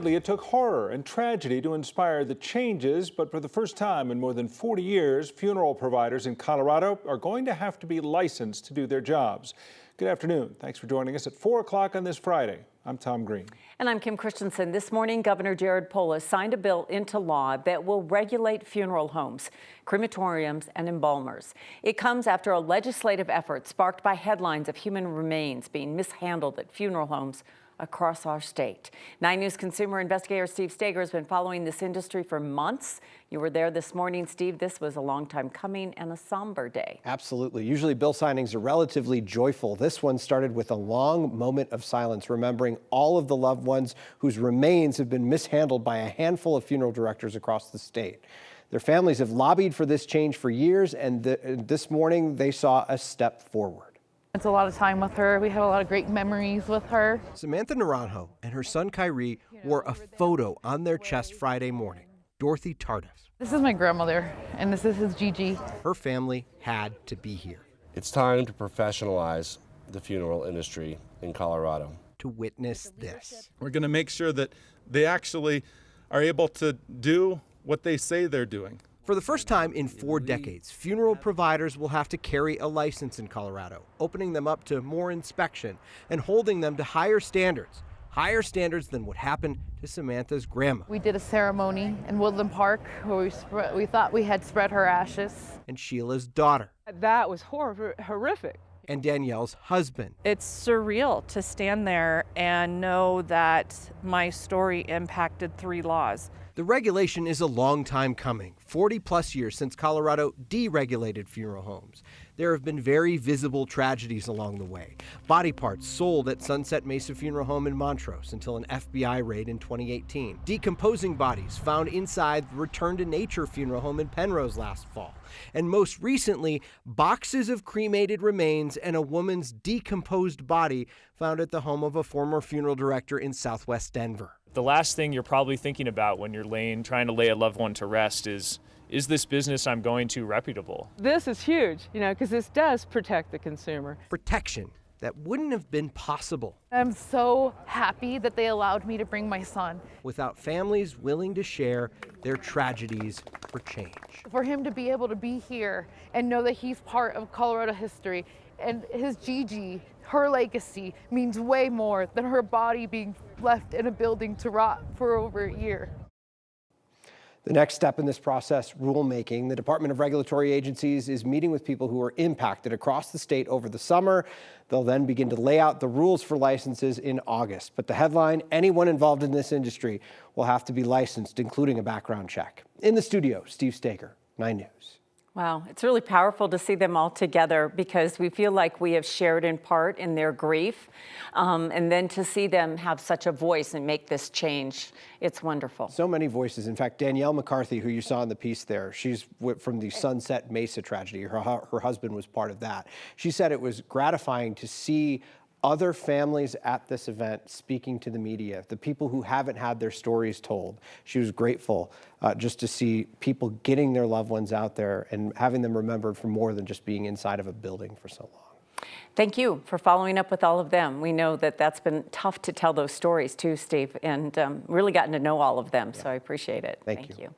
It took horror and tragedy to inspire the changes, but for the first time in more than 40 years, funeral providers in Colorado are going to have to be licensed to do their jobs. Good afternoon. Thanks for joining us at 4 o'clock on this Friday. I'm Tom Green. And I'm Kim Christensen. This morning, Governor Jared Polis signed a bill into law that will regulate funeral homes, crematoriums, and embalmers. It comes after a legislative effort sparked by headlines of human remains being mishandled at funeral homes across our state. 9 News consumer investigator Steve Stager has been following this industry for months. You were there this morning, Steve. This was a long time coming and a somber day. Absolutely. Usually bill signings are relatively joyful. This one started with a long moment of silence, remembering all of the loved ones whose remains have been mishandled by a handful of funeral directors across the state. Their families have lobbied for this change for years, and this morning they saw a step forward. It's a lot of time with her. We have a lot of great memories with her. Samantha Naranjo and her son Kyrie wore a photo on their chest Friday morning. Dorothy Tardif. This is my grandmother, and this is his Gigi. Her family had to be here. It's time to professionalize the funeral industry in Colorado. To witness this. We're going to make sure that they actually are able to do what they say they're doing. For the first time in 4 decades, funeral providers will have to carry a license in Colorado, opening them up to more inspection and holding them to higher standards than what happened to Samantha's grandma. We did a ceremony in Woodland Park where we thought we had spread her ashes. And Sheila's daughter. That was horrific. And Danielle's husband. It's surreal to stand there and know that my story impacted 3 laws. The regulation is a long time coming, 40 plus years since Colorado deregulated funeral homes. There have been very visible tragedies along the way. Body parts sold at Sunset Mesa Funeral Home in Montrose until an FBI raid in 2018. Decomposing bodies found inside the Return to Nature Funeral Home in Penrose last fall. And most recently, boxes of cremated remains and a woman's decomposed body found at the home of a former funeral director in Southwest Denver. The last thing you're probably thinking about when you're trying to lay a loved one to rest is this business I'm going to reputable? This is huge, because this does protect the consumer. Protection that wouldn't have been possible. I'm so happy that they allowed me to bring my son. Without families willing to share their tragedies for change. For him to be able to be here and know that he's part of Colorado history, and his Gigi, her legacy, means way more than her body being left in a building to rot for over a year. The next step in this process, rulemaking. The Department of Regulatory Agencies is meeting with people who are impacted across the state over the summer. They'll then begin to lay out the rules for licenses in August. But the headline, anyone involved in this industry will have to be licensed, including a background check. In the studio, Steve Stager, 9 News. Wow, it's really powerful to see them all together because we feel like we have shared in part in their grief. And then to see them have such a voice and make this change, it's wonderful. So many voices. In fact, Danielle McCarthy, who you saw in the piece there, she's from the Sunset Mesa tragedy. Her husband was part of that. She said it was gratifying to see other families at this event speaking to the media, the people who haven't had their stories told. She was grateful just to see people getting their loved ones out there and having them remembered for more than just being inside of a building for so long. Thank you for following up with all of them. We know that that's been tough to tell those stories too, Steve, and really gotten to know all of them, so I appreciate it. Thank you.